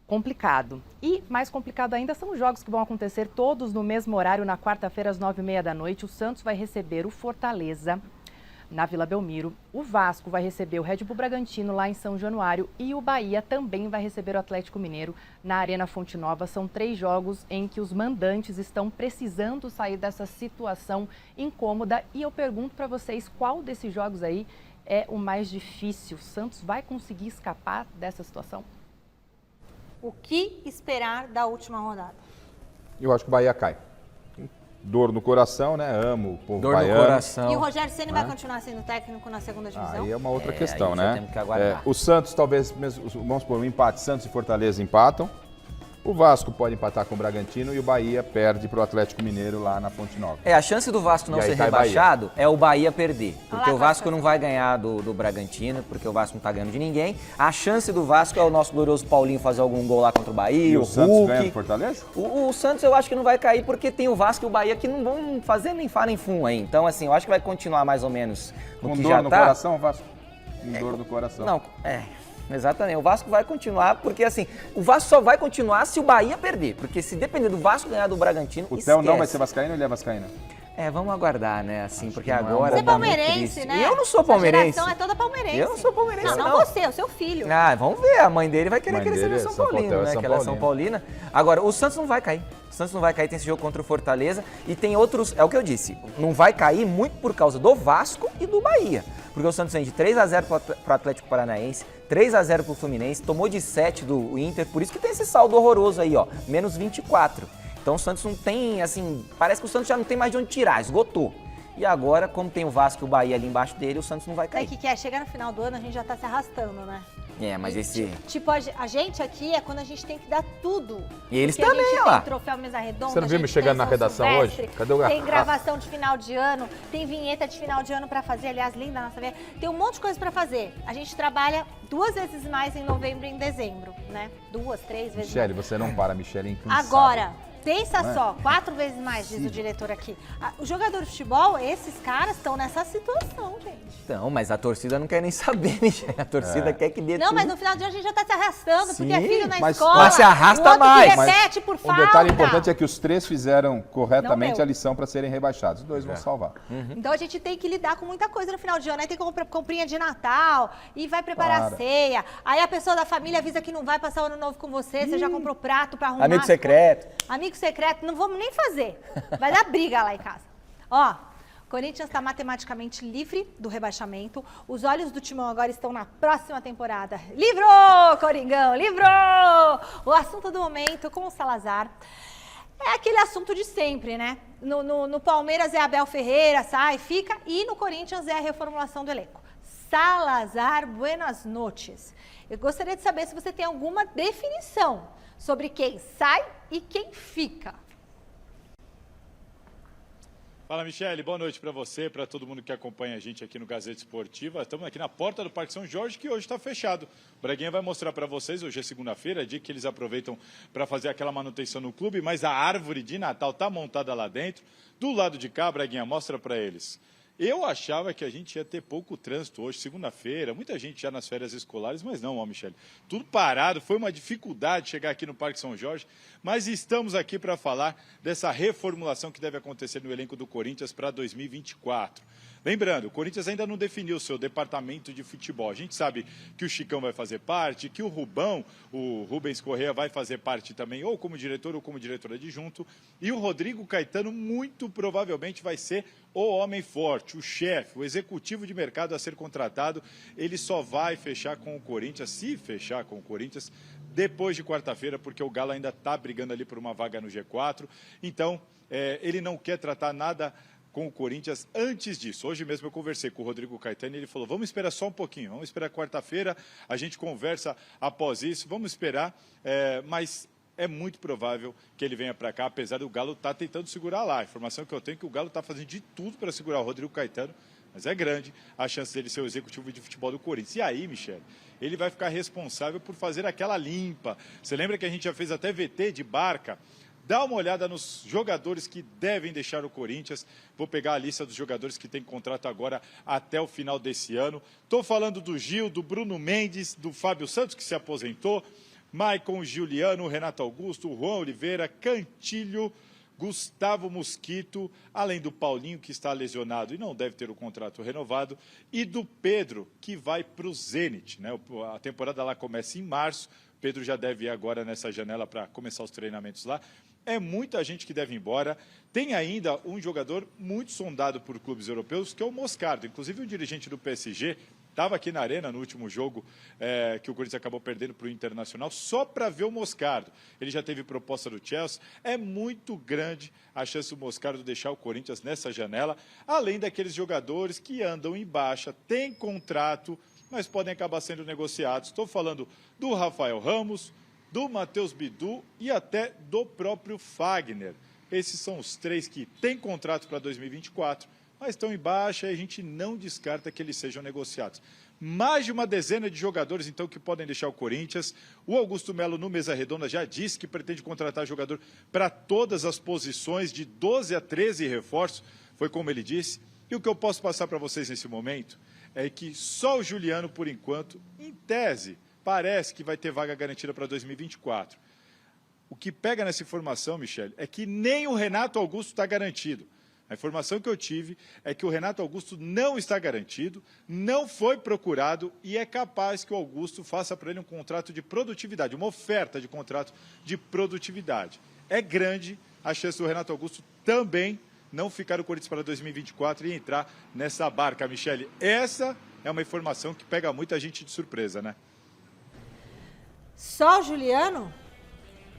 Complicado. E mais complicado ainda são os jogos que vão acontecer todos no mesmo horário, na quarta-feira, às 9h30 da noite. O Santos vai receber o Fortaleza na Vila Belmiro. O Vasco vai receber o Red Bull Bragantino lá em São Januário e o Bahia também vai receber o Atlético Mineiro na Arena Fonte Nova. São 3 jogos em que os mandantes estão precisando sair dessa situação incômoda. E eu pergunto para vocês, qual desses jogos aí é o mais difícil? O Santos vai conseguir escapar dessa situação? O que esperar da última rodada? Eu acho que o Bahia cai. Dor no coração, né? Amo o povo Dor baiano. no coração. E o Rogério Ceni vai continuar sendo técnico na segunda divisão? Aí é uma outra questão, aí já né? temos que aguardar. O Santos talvez, vamos supor, um empate, Santos e Fortaleza empatam. O Vasco pode empatar com o Bragantino e o Bahia perde para o Atlético Mineiro lá na Fonte Nova. A chance do Vasco não E aí ser cai rebaixado é o Bahia perder. Porque lá, o Vasco não vai ganhar do Bragantino, porque o Vasco não tá ganhando de ninguém. A chance do Vasco é o nosso glorioso Paulinho fazer algum gol lá contra o Bahia, E o Santos Hulk. ganha do Fortaleza? O Santos eu acho que não vai cair porque tem o Vasco e o Bahia que não vão fazer nem fá nem fum aí. Então, assim, eu acho que vai continuar mais ou menos no Com que dor já no tá. coração, Vasco? Com dor no coração. Não, exatamente. O Vasco vai continuar, porque assim, o Vasco só vai continuar se o Bahia perder. Porque se depender do Vasco ganhar do Bragantino, O Theo não vai esquece. ser vascaíno ou ele é vascaíno? Vamos aguardar, né, assim, porque que não é agora... Você é tá muito palmeirense, triste. né? Eu não sou Essa palmeirense. geração é toda palmeirense. Eu não sou palmeirense, não. não. Você, o seu filho. Vamos ver, a mãe dele vai querer Mãe que ele dele seja é São Paulino, Theo, né, São que ela é São Paulina. Agora, o Santos não vai cair. O Santos não vai cair, tem esse jogo contra o Fortaleza e tem outros, é o que eu disse, não vai cair muito por causa do Vasco e do Bahia. Porque o Santos vem de 3-0 para o Atlético Paranaense, 3-0 para o Fluminense, tomou de 7 do Inter, por isso que tem esse saldo horroroso aí, ó, menos 24. Então o Santos não tem, assim, parece que o Santos já não tem mais de onde tirar, esgotou. E agora, como tem o Vasco e o Bahia ali embaixo dele, o Santos não vai Sabe cair. o que é? Chegar no final do ano, a gente já tá se arrastando, né? Mas esse... Tipo, a gente aqui é quando a gente tem que dar tudo. E eles porque também, a gente ó lá. tem troféu Mesa Redonda, Você não viu a me gente chegando tem na São redação Silvestre, hoje? Cadê o tem gravação de final de ano, tem vinheta de final de ano pra fazer, aliás, linda a nossa vinheta. Tem um monte de coisa pra fazer. A gente trabalha 2 vezes mais em novembro e em dezembro, né? 2, 3 vezes Michele, mais. você não para, Michele, é incansável. Agora, pensa Não é? só, 4 vezes mais, diz o diretor aqui. O jogador de futebol, esses caras estão nessa situação, gente. Então, mas a torcida não quer nem saber, Michele. A torcida quer que dê Não, tudo. mas no final de ano a gente já tá se arrastando, porque Sim, é filho na mas- escola. mas se arrasta o outro mais. que repete por Um falta. detalhe importante é que os 3 fizeram Não corretamente deu. a lição para serem rebaixados. Os 2 vão salvar. Então a gente tem que lidar com muita coisa no final de ano. Aí tem que comprar comprinha de Natal e vai preparar a Para. ceia. Aí a pessoa da família avisa que não vai passar o ano novo com você, você já comprou prato pra arrumar. Amigo as secreto. coisas. Amigo secreto, não vamos nem fazer. Vai dar briga lá em casa. Ó, Corinthians está matematicamente livre do rebaixamento. Os olhos do Timão agora estão na próxima temporada. Livrou, Coringão, livrou! O assunto do momento com o Salazar é aquele assunto de sempre, né? No Palmeiras é Abel Ferreira, sai, fica. E no Corinthians é a reformulação do elenco. Salazar, buenas noches. Eu gostaria de saber se você tem alguma definição sobre quem sai e quem fica. Fala, Michele, boa noite para você, para todo mundo que acompanha a gente aqui no Gazeta Esportiva. Estamos aqui na porta do Parque São Jorge, que hoje está fechado. O Braguinha vai mostrar para vocês, hoje é segunda-feira, dia que eles aproveitam para fazer aquela manutenção no clube, mas a árvore de Natal está montada lá dentro. Do lado de cá, Braguinha, mostra para eles. Eu achava que a gente ia ter pouco trânsito hoje, segunda-feira, muita gente já nas férias escolares, mas não, ó, Michele, tudo parado, foi uma dificuldade chegar aqui no Parque São Jorge, mas estamos aqui para falar dessa reformulação que deve acontecer no elenco do Corinthians para 2024. Lembrando, o Corinthians ainda não definiu o seu departamento de futebol. A gente sabe que o Chicão vai fazer parte, que o Rubão, o Rubens Correa, vai fazer parte também, ou como diretor ou como diretor adjunto. E o Rodrigo Caetano, muito provavelmente, vai ser o homem forte, o chefe, o executivo de mercado a ser contratado. Ele só vai fechar com o Corinthians, se fechar com o Corinthians, depois de quarta-feira, porque o Galo ainda está brigando ali por uma vaga no G4. Então, ele não quer tratar nada com o Corinthians antes disso. Hoje mesmo eu conversei com o Rodrigo Caetano e ele falou, vamos esperar só um pouquinho, vamos esperar quarta-feira, a gente conversa após isso, vamos esperar, mas é muito provável que ele venha para cá, apesar do Galo estar tentando segurar lá. A informação que eu tenho é que o Galo está fazendo de tudo para segurar o Rodrigo Caetano, mas é grande a chance dele ser o executivo de futebol do Corinthians. E aí, Michele, ele vai ficar responsável por fazer aquela limpa. Você lembra que a gente já fez até VT de Barca? Dá uma olhada nos jogadores que devem deixar o Corinthians. Vou pegar a lista dos jogadores que têm contrato agora até o final desse ano. Estou falando do Gil, do Bruno Mendes, do Fábio Santos, que se aposentou, Maicon Juliano, Renato Augusto, Juan Oliveira, Cantilho, Gustavo Mosquito, além do Paulinho, que está lesionado e não deve ter o contrato renovado, e do Pedro, que vai para o Zenit, né? A temporada lá começa em março. Pedro já deve ir agora nessa janela para começar os treinamentos lá. É muita gente que deve ir embora. Tem ainda um jogador muito sondado por clubes europeus, que é o Moscardo. Inclusive, o dirigente do PSG estava aqui na Arena no último jogo que o Corinthians acabou perdendo para o Internacional, só para ver o Moscardo. Ele já teve proposta do Chelsea. É muito grande a chance do Moscardo deixar o Corinthians nessa janela, além daqueles jogadores que andam em baixa, têm contrato, mas podem acabar sendo negociados. Estou falando do Rafael Ramos, do Matheus Bidu e até do próprio Fagner. Esses são os três que têm contrato para 2024, mas estão em baixa e a gente não descarta que eles sejam negociados. Mais de uma dezena de jogadores, então, que podem deixar o Corinthians. O Augusto Melo, no Mesa Redonda, já disse que pretende contratar jogador para todas as posições, de 12 a 13 reforços, foi como ele disse. E o que eu posso passar para vocês nesse momento é que só o Juliano, por enquanto, em tese, parece que vai ter vaga garantida para 2024. O que pega nessa informação, Michele, é que nem o Renato Augusto está garantido. A informação que eu tive é que o Renato Augusto não está garantido, não foi procurado e é capaz que o Augusto faça para ele um contrato de produtividade, uma oferta de contrato de produtividade. É grande a chance do Renato Augusto também não ficar no Corinthians para 2024 e entrar nessa barca, Michele. Essa é uma informação que pega muita gente de surpresa, né? Só o Juliano?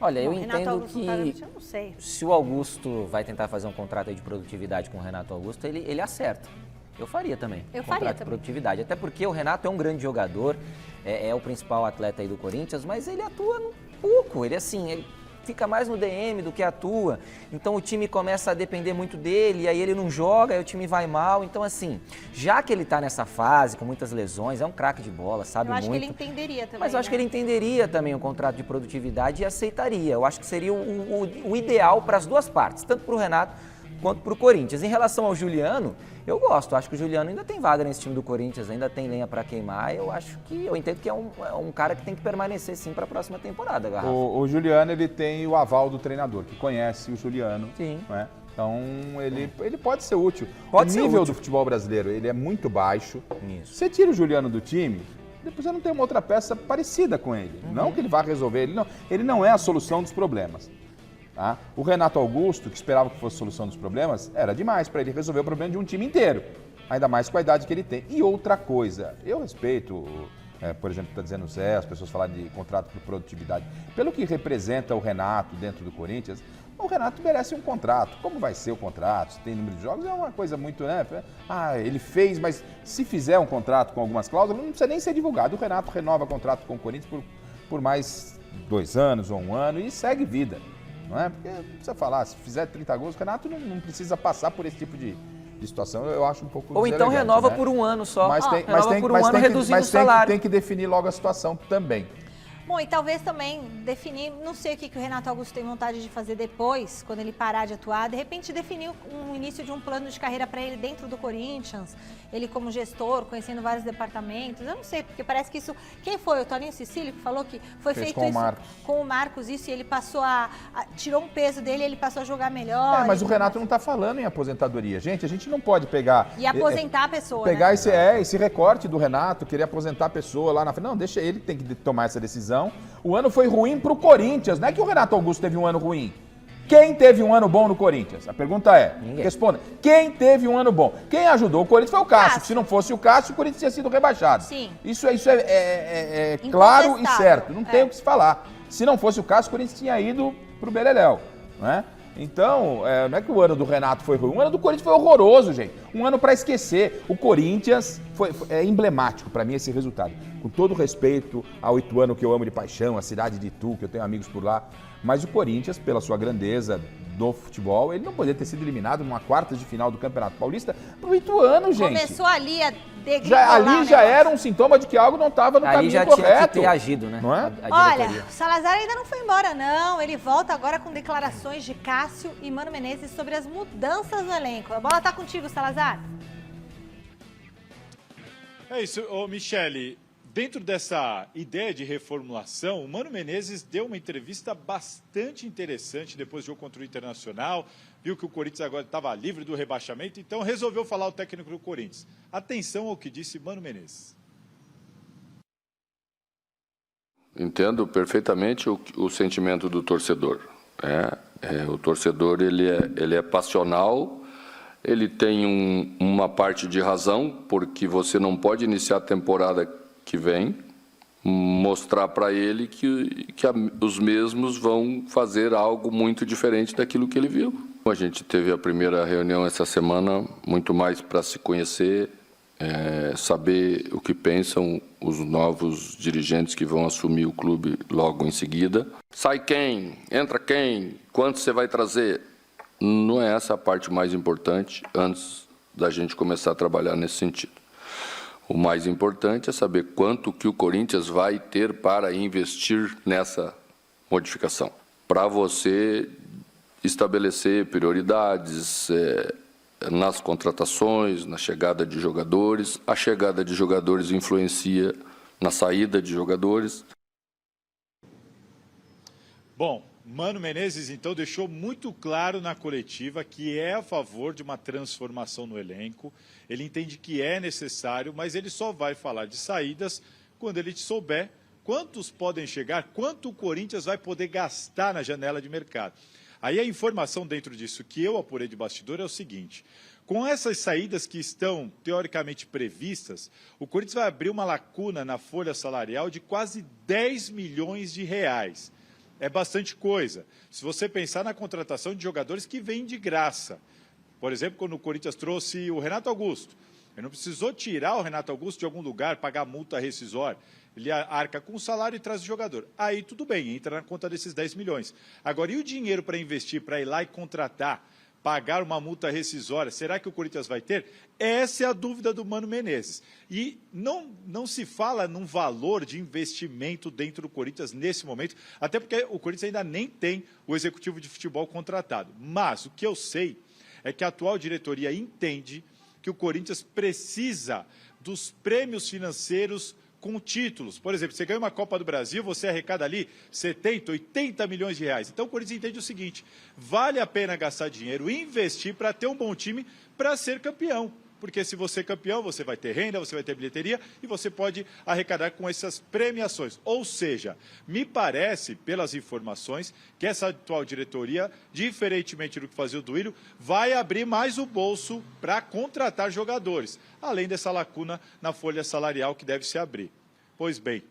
Olha, eu Renato entendo Augusto que eu não sei. se o Augusto vai tentar fazer um contrato aí de produtividade com o Renato Augusto, ele acerta. Eu faria também. Eu contrato faria de também. produtividade. Até porque o Renato é um grande jogador, é o principal atleta aí do Corinthians, mas ele atua pouco. Ele ele fica mais no DM do que atua. Então o time começa a depender muito dele, aí ele não joga, aí o time vai mal. Então assim, já que ele tá nessa fase, com muitas lesões, é um craque de bola, sabe muito. Eu acho que ele entenderia também. Mas eu acho que né? ele entenderia também um contrato de produtividade e aceitaria. Eu acho que seria o ideal para as duas partes, tanto para o Renato quanto para o Corinthians. Em relação ao Juliano, eu gosto. Acho que o Juliano ainda tem vaga nesse time do Corinthians, ainda tem lenha para queimar. Eu entendo que é um cara que tem que permanecer sim para a próxima temporada, Garrafa. O Juliano, ele tem o aval do treinador, que conhece o Juliano. Sim. Né? Então, ele pode ser útil. Pode ser o nível útil. do futebol brasileiro, ele é muito baixo. Isso. Você tira o Juliano do time, depois você não tem uma outra peça parecida com ele. Não que ele vá resolver, ele não é a solução dos problemas. Tá? O Renato Augusto, que esperava que fosse a solução dos problemas, era demais para ele resolver o problema de um time inteiro. Ainda mais com a idade que ele tem. E outra coisa, eu respeito, por exemplo, está dizendo o Zé, as pessoas falarem de contrato por produtividade. Pelo que representa o Renato dentro do Corinthians, o Renato merece um contrato. Como vai ser o contrato? Se tem número de jogos, é uma coisa muito, né? Ele fez, mas se fizer um contrato com algumas cláusulas, não precisa nem ser divulgado. O Renato renova contrato com o Corinthians por mais 2 anos ou 1 ano e segue vida. Não é? Porque precisa falar, se fizer 30 gols, o Renato não precisa passar por esse tipo de situação. Eu acho um pouco Ou então deselegante, renova né? por 1 ano só. Mas renova por um ano reduzindo o mas salário. tem que definir logo a situação também. Bom, e talvez também definir, não sei o que o Renato Augusto tem vontade de fazer depois, quando ele parar de atuar, de repente definir um início de um plano de carreira para ele dentro do Corinthians, ele como gestor, conhecendo vários departamentos, eu não sei, porque parece que isso... Quem foi? O Toninho Cecílio que falou que foi Fez feito com o isso Marcos. com o Marcos, isso, e ele passou tirou um peso dele, ele passou a jogar melhor. Mas o Renato não está falando em aposentadoria. Gente, a gente não pode pegar... E aposentar a pessoa, pegar né? esse recorte do Renato, querer aposentar a pessoa lá na frente. Não, deixa ele, tem que tomar essa decisão. O ano foi ruim pro Corinthians, não é que o Renato Augusto teve um ano ruim. Quem teve um ano bom no Corinthians? A pergunta é, responda. Quem teve um ano bom? Quem ajudou o Corinthians foi o Cássio. Se não fosse o Cássio, o Corinthians tinha sido rebaixado. Sim. Isso é claro e certo, não tem o que se falar. Se não fosse o Cássio, o Corinthians tinha ido pro Beleléu, não é? Então, não é que o ano do Renato foi ruim, o ano do Corinthians foi horroroso, gente. Um ano para esquecer. O Corinthians é emblemático para mim esse resultado. Com todo respeito ao Ituano, que eu amo de paixão, a cidade de Itu, que eu tenho amigos por lá. Mas o Corinthians, pela sua grandeza do futebol, ele não poderia ter sido eliminado numa quartas de final do Campeonato Paulista pro Ituano, gente. Começou ali a degringolar, ali já era um sintoma de que algo não estava no caminho correto. Ali já tinha que ter agido, né? Não é? Olha, o Salazar ainda não foi embora, não. Ele volta agora com declarações de Cássio e Mano Menezes sobre as mudanças no elenco. A bola tá contigo, Salazar. É isso, Michele. Dentro dessa ideia de reformulação, o Mano Menezes deu uma entrevista bastante interessante depois do jogo contra o Internacional. Viu que o Corinthians agora estava livre do rebaixamento, então resolveu falar o técnico do Corinthians. Atenção ao que disse Mano Menezes. Entendo perfeitamente o sentimento do torcedor. O torcedor ele é passional, ele tem uma parte de razão, porque você não pode iniciar a temporada que vem, mostrar para ele que os mesmos vão fazer algo muito diferente daquilo que ele viu. A gente teve a primeira reunião essa semana, muito mais para se conhecer, saber o que pensam os novos dirigentes que vão assumir o clube logo em seguida. Sai quem? Entra quem? Quanto você vai trazer? Não é essa a parte mais importante antes da gente começar a trabalhar nesse sentido. O mais importante é saber quanto que o Corinthians vai ter para investir nessa modificação. Para você estabelecer prioridades nas contratações, na chegada de jogadores. A chegada de jogadores influencia na saída de jogadores. Bom, Mano Menezes, então, deixou muito claro na coletiva que é a favor de uma transformação no elenco. Ele entende que é necessário, mas ele só vai falar de saídas quando ele souber quantos podem chegar, quanto o Corinthians vai poder gastar na janela de mercado. Aí a informação dentro disso que eu apurei de bastidor é o seguinte: com essas saídas que estão teoricamente previstas, o Corinthians vai abrir uma lacuna na folha salarial de quase 10 milhões de reais. É bastante coisa. Se você pensar na contratação de jogadores que vêm de graça. Por exemplo, quando o Corinthians trouxe o Renato Augusto. Ele não precisou tirar o Renato Augusto de algum lugar, pagar multa rescisória. Ele arca com o salário e traz o jogador. Aí tudo bem, entra na conta desses 10 milhões. Agora, e o dinheiro para investir, para ir lá e contratar, pagar uma multa rescisória, será que o Corinthians vai ter? Essa é a dúvida do Mano Menezes. E não se fala num valor de investimento dentro do Corinthians nesse momento, até porque o Corinthians ainda nem tem o executivo de futebol contratado. Mas o que eu sei é que a atual diretoria entende que o Corinthians precisa dos prêmios financeiros com títulos. Por exemplo, você ganha uma Copa do Brasil, você arrecada ali 70, 80 milhões de reais. Então o Corinthians entende o seguinte: vale a pena gastar dinheiro, investir para ter um bom time para ser campeão. Porque se você é campeão, você vai ter renda, você vai ter bilheteria e você pode arrecadar com essas premiações. Ou seja, me parece, pelas informações, que essa atual diretoria, diferentemente do que fazia o Duílio, vai abrir mais o bolso para contratar jogadores, além dessa lacuna na folha salarial que deve se abrir. Pois bem,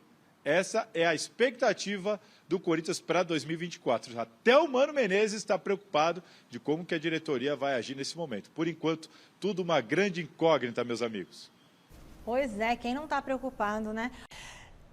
essa é a expectativa do Corinthians para 2024. Até o Mano Menezes está preocupado de como que a diretoria vai agir nesse momento. Por enquanto, tudo uma grande incógnita, meus amigos. Pois é, quem não está preocupado, né?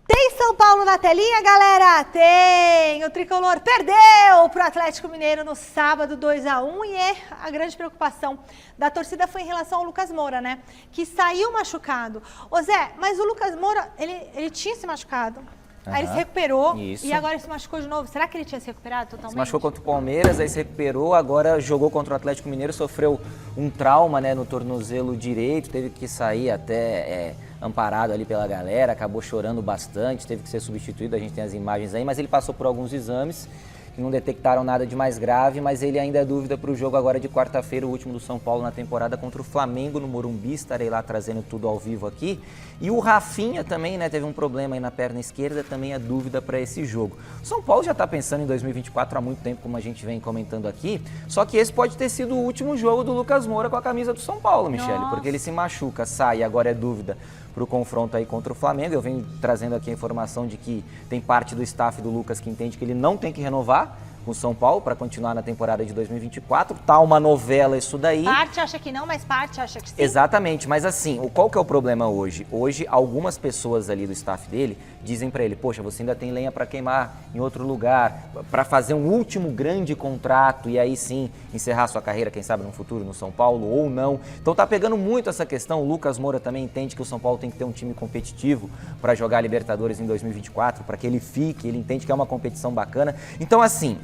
Tem São Paulo na telinha, galera? Tem! O Tricolor perdeu para o Atlético Mineiro no sábado 2-1 e a grande preocupação da torcida foi em relação ao Lucas Moura, né? Que saiu machucado. Ô Zé, mas o Lucas Moura, ele tinha se machucado? Aí ele se recuperou Isso. e agora ele se machucou de novo. Será que ele tinha se recuperado totalmente? Se machucou contra o Palmeiras, aí se recuperou, agora jogou contra o Atlético Mineiro, sofreu um trauma, né, no tornozelo direito, teve que sair até amparado ali pela galera, acabou chorando bastante, teve que ser substituído, a gente tem as imagens aí, mas ele passou por alguns exames que não detectaram nada de mais grave, mas ele ainda é dúvida para o jogo agora de quarta-feira, o último do São Paulo na temporada contra o Flamengo no Morumbi, estarei lá trazendo tudo ao vivo aqui. E o Rafinha também, né, teve um problema aí na perna esquerda, também é dúvida para esse jogo. O São Paulo já está pensando em 2024 há muito tempo, como a gente vem comentando aqui, só que esse pode ter sido o último jogo do Lucas Moura com a camisa do São Paulo, Michele, porque ele se machuca, sai, agora é dúvida para o confronto aí contra o Flamengo. Eu venho trazendo aqui a informação de que tem parte do staff do Lucas que entende que ele não tem que renovar com o São Paulo para continuar na temporada de 2024. Tá uma novela isso daí. Parte acha que não, mas parte acha que sim. Exatamente, mas assim, qual que é o problema hoje? Hoje, algumas pessoas ali do staff dele dizem para ele, poxa, você ainda tem lenha para queimar em outro lugar, para fazer um último grande contrato e aí sim encerrar sua carreira, quem sabe no futuro no São Paulo ou não. Então tá pegando muito essa questão. O Lucas Moura também entende que o São Paulo tem que ter um time competitivo para jogar Libertadores em 2024, para que ele fique, ele entende que é uma competição bacana. Então assim,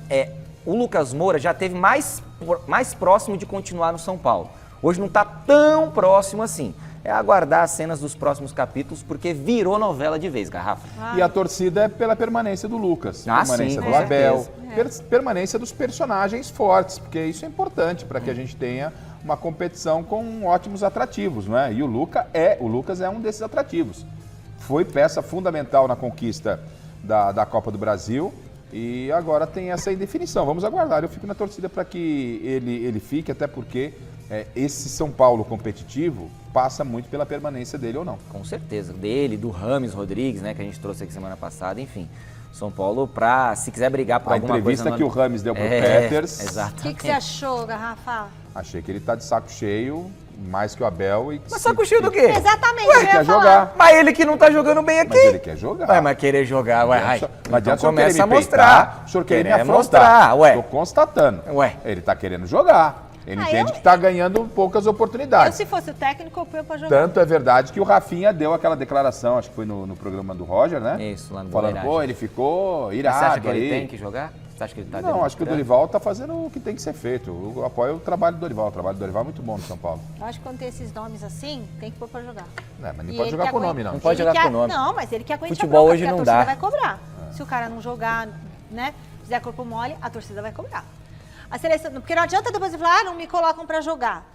o Lucas Moura já esteve mais próximo de continuar no São Paulo. Hoje não está tão próximo assim. É aguardar as cenas dos próximos capítulos, porque virou novela de vez, Garrafa. E a torcida é pela permanência do Lucas, permanência sim, do Abel, permanência dos personagens fortes, porque isso é importante para que a gente tenha uma competição com ótimos atrativos, não é? E o Lucas é um desses atrativos. Foi peça fundamental na conquista da Copa do Brasil. E agora tem essa indefinição. Vamos aguardar. Eu fico na torcida para que ele fique, até porque esse São Paulo competitivo passa muito pela permanência dele ou não. Com certeza. Dele, do Rames Rodrigues, né, que a gente trouxe aqui semana passada, enfim. São Paulo, se quiser brigar por alguma coisa... A entrevista que o Rames deu pro Peters... Exatamente. O que você achou, Garrafa? Achei que ele tá de saco cheio, mais que o Abel. Mas saco cheio do quê? Exatamente. Ele quer jogar. Mas ele que não tá jogando bem aqui. Mas ele quer jogar. Mas querer jogar, ué. Não adianta então começa a me mostrar. Peitar, o senhor querer me afrontar. Ué. Estou constatando. Ué. Ele tá querendo jogar. Ele entende que tá ganhando poucas oportunidades. Se fosse o técnico, eu ponho pra jogar. Tanto é verdade que o Rafinha deu aquela declaração, acho que foi no programa do Roger, né? Isso, lá no falando, ele ficou irado. Você acha que aí. ele tem que jogar? Você acha que ele tá Não, acho que o Dorival tá fazendo o que tem que ser feito. Eu apoio o trabalho do Dorival. O trabalho do Dorival é muito bom no São Paulo. Eu acho que quando tem esses nomes assim, tem que pôr pra jogar. Mas não pode jogar com o nome, não. Não pode jogar com o nome. Não, mas ele quer aguentar Futebol bronca, hoje não a dá. torcida vai cobrar. Se o cara não jogar, né, fizer corpo mole, a torcida vai cobrar. A seleção, porque não adianta depois falar, não me colocam pra jogar.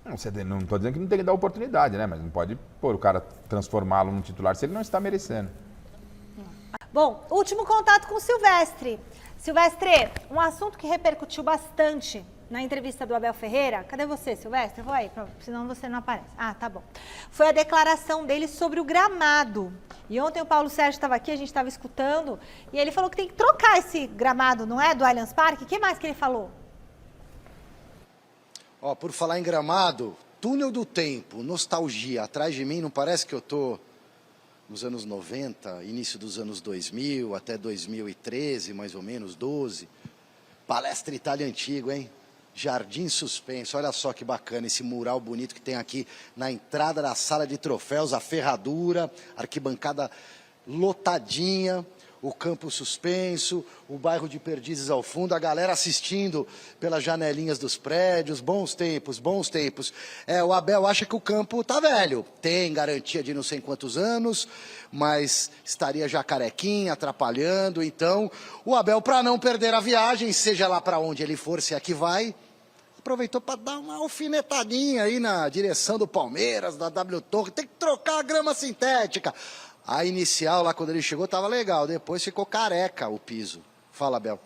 Não estou dizendo que não tem que dar oportunidade, né? Mas não pode pôr o cara, transformá-lo num titular se ele não está merecendo. Bom, último contato com o Silvestre. Silvestre, um assunto que repercutiu bastante na entrevista do Abel Ferreira. Cadê você, Silvestre? Vou aí, senão você não aparece. Ah, tá bom. Foi a declaração dele sobre o gramado. E ontem o Paulo Sérgio estava aqui, a gente estava escutando, e ele falou que tem que trocar esse gramado, não é? Do Allianz Parque. O que mais que ele falou? Por falar em gramado, túnel do tempo, nostalgia. Atrás de mim, não parece que eu tô nos anos 90, início dos anos 2000, até 2013, mais ou menos, 12. Palestra Itália Antigo, hein? Jardim Suspenso, olha só que bacana esse mural bonito que tem aqui na entrada da sala de troféus, a ferradura, arquibancada lotadinha, o campo suspenso, o bairro de Perdizes ao fundo, a galera assistindo pelas janelinhas dos prédios, bons tempos, bons tempos. O Abel acha que o campo tá velho, tem garantia de não sei quantos anos, mas estaria já carequinha, atrapalhando, então o Abel, para não perder a viagem, seja lá para onde ele for, se é que vai, aproveitou para dar uma alfinetadinha aí na direção do Palmeiras, da W Torre, tem que trocar a grama sintética. A inicial, lá quando ele chegou, estava legal. Depois ficou careca o piso. Fala, Abel.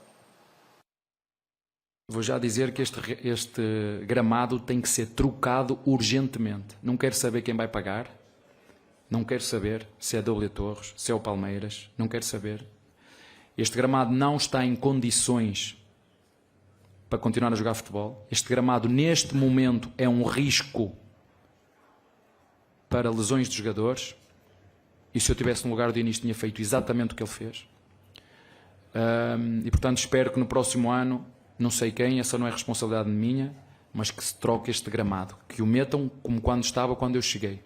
Vou já dizer que este gramado tem que ser trocado urgentemente. Não quero saber quem vai pagar. Não quero saber se é W Torres, se é o Palmeiras. Não quero saber. Este gramado não está em condições para continuar a jogar futebol. Este gramado, neste momento, é um risco para lesões de jogadores. E se eu estivesse no lugar do Diniz, tinha feito exatamente o que ele fez. E, portanto, espero que no próximo ano, não sei quem, essa não é responsabilidade minha, mas que se troque este gramado. Que o metam como quando estava, quando eu cheguei.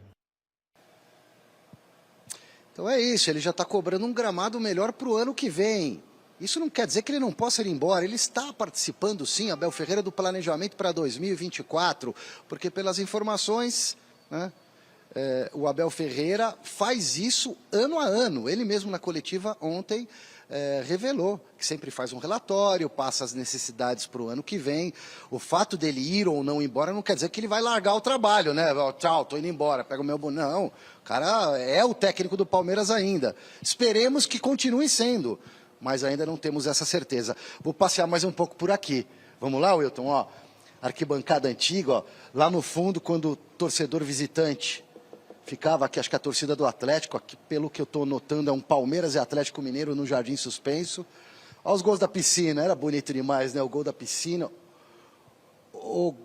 Então é isso, ele já está cobrando um gramado melhor para o ano que vem. Isso não quer dizer que ele não possa ir embora, ele está participando sim, Abel Ferreira, do planejamento para 2024, porque pelas informações, né, o Abel Ferreira faz isso ano a ano. Ele mesmo na coletiva ontem revelou que sempre faz um relatório, passa as necessidades para o ano que vem. O fato dele ir ou não embora não quer dizer que ele vai largar o trabalho, né? Tchau, tô indo embora, pega o meu... Não, o cara é o técnico do Palmeiras ainda. Esperemos que continue sendo, mas ainda não temos essa certeza. Vou passear mais um pouco por aqui. Vamos lá, Wilton? Ó, arquibancada antiga, ó, lá no fundo, quando o torcedor visitante ficava aqui, acho que a torcida do Atlético, aqui, pelo que eu estou notando, é um Palmeiras e Atlético Mineiro no Jardim Suspenso. Olha os gols da piscina, era bonito demais, né? O gol da piscina. O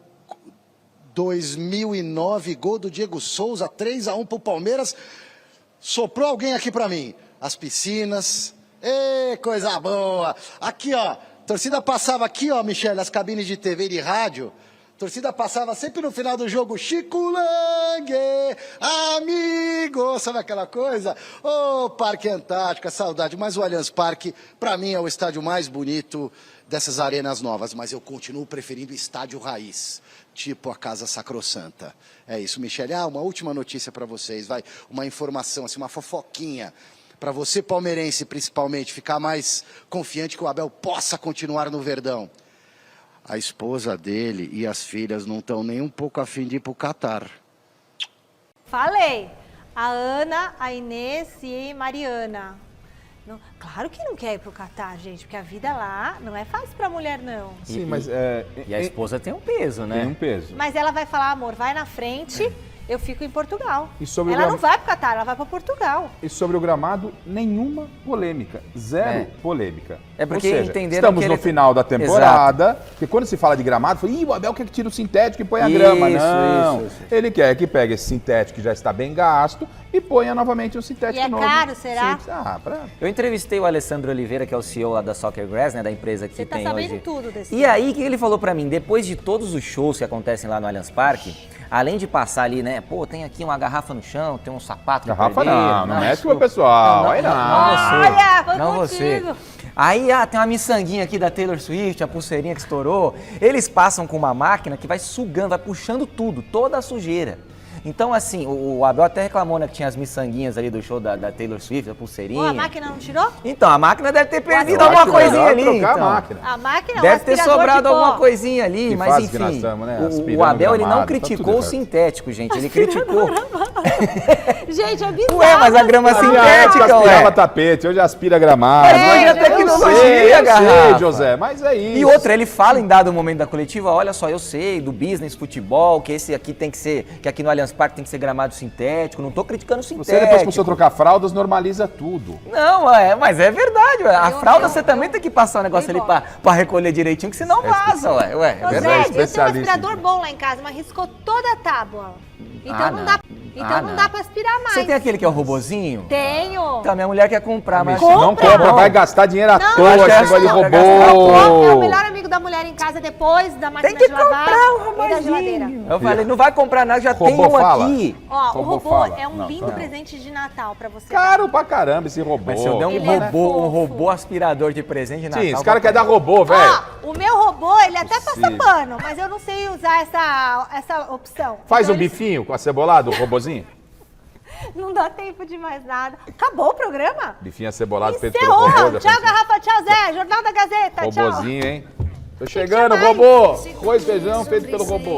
2009, gol do Diego Souza, 3-1 para o Palmeiras. Soprou alguém aqui para mim. As piscinas, coisa boa. Aqui, ó, a torcida passava aqui, ó, Michele, nas cabines de TV e de rádio. A torcida passava sempre no final do jogo, Chico Lange, amigo, sabe aquela coisa? Ô, Parque Antártica, saudade. Mas o Allianz Parque, para mim, é o estádio mais bonito dessas arenas novas. Mas eu continuo preferindo o estádio raiz, tipo a Casa Sacrossanta. É isso, Michele. Uma última notícia para vocês, vai. Uma informação, assim, uma fofoquinha. Para você, palmeirense, principalmente, ficar mais confiante que o Abel possa continuar no Verdão. A esposa dele e as filhas não estão nem um pouco a fim de ir para o Catar. Falei. A Ana, a Inês e Mariana. Não, claro que não quer ir pro Catar, gente, porque a vida lá não é fácil pra mulher, não. Sim, mas... E a esposa tem um peso, né? Tem um peso. Mas ela vai falar, amor, vai na frente... Eu fico em Portugal. E sobre ela não vai para o Catar, ela vai para Portugal. E sobre o gramado, nenhuma polêmica. Zero polêmica. É porque ou seja, entenderam estamos que no final da temporada, porque quando se fala de gramado, fala, o Abel quer que tire o sintético e põe a grama. Não, isso. Ele quer que pegue esse sintético que já está bem gasto e ponha novamente um sintético novo. E é caro, será? Eu entrevistei o Alessandro Oliveira, que é o CEO lá da Soccer Grass, né, da empresa que tem hoje. Você tá sabendo tudo desse E aí, o que ele falou pra mim? Depois de todos os shows que acontecem lá no Allianz Parque, além de passar ali, né, tem aqui uma garrafa no chão, tem um sapato de Garrafa perder, não mexe com o pessoal, aí não. Olha, foi não contigo. Você. Aí, tem uma miçanguinha aqui da Taylor Swift, a pulseirinha que estourou. Eles passam com uma máquina que vai sugando, vai puxando tudo, toda a sujeira. Então, assim, o Abel até reclamou, né, que tinha as miçanguinhas ali do show da Taylor Swift, a pulseirinha. A máquina não tirou? Então, a máquina deve ter perdido alguma coisinha ali. Trocar então. a máquina. A máquina, deve ter sobrado alguma coisinha ali, que mas fase enfim. Que nós estamos, né? O Abel, ele não gramado, criticou o sintético, gente, ele criticou. Gente, é bizarro. Ué, mas a grama sintética, aspirava tapete, hoje aspira gramado. É tecnologia, eu sei, José, mas é isso. E outra, ele fala em dado momento da coletiva, olha só, eu sei do business, futebol, que esse aqui tem que ser, que aqui no Allianz Parque tem que ser gramado sintético, não tô criticando o sintético. Você depois começou a trocar fraldas, normaliza tudo. Não, mas é verdade, ué. A fralda você também tem que passar um negócio ali pra recolher direitinho, que senão vaza, ué. Ô, Zé, eu tenho um aspirador bom lá em casa, mas riscou toda a tábua. Então não dá pra aspirar mais. Você tem aquele que é o robozinho? Tenho. Então, minha mulher quer comprar, mas... Não compra, vai gastar dinheiro à toa, esse negócio de robô. É o melhor amigo da mulher em casa depois da máquina de lavar e da geladeira. Eu falei, não vai comprar nada, já tem um aqui. Ó, o robô é um lindo presente de Natal pra você. Caro pra caramba esse robô. Mas se eu der um robô aspirador de presente de Natal... Sim, esse cara quer dar robô, velho. Ó, o meu robô, ele até passa pano, mas eu não sei usar essa opção. Faz um bifinho com acebolado, o robozinho. Não dá tempo de mais nada. Acabou o programa? Bifinho acebolado feito pelo robô. Tchau, Garrafa. Tchau, Zé. Jornal da Gazeta. Robozinho, hein? Tô chegando, robô. Arroz, feijão feito pelo robô.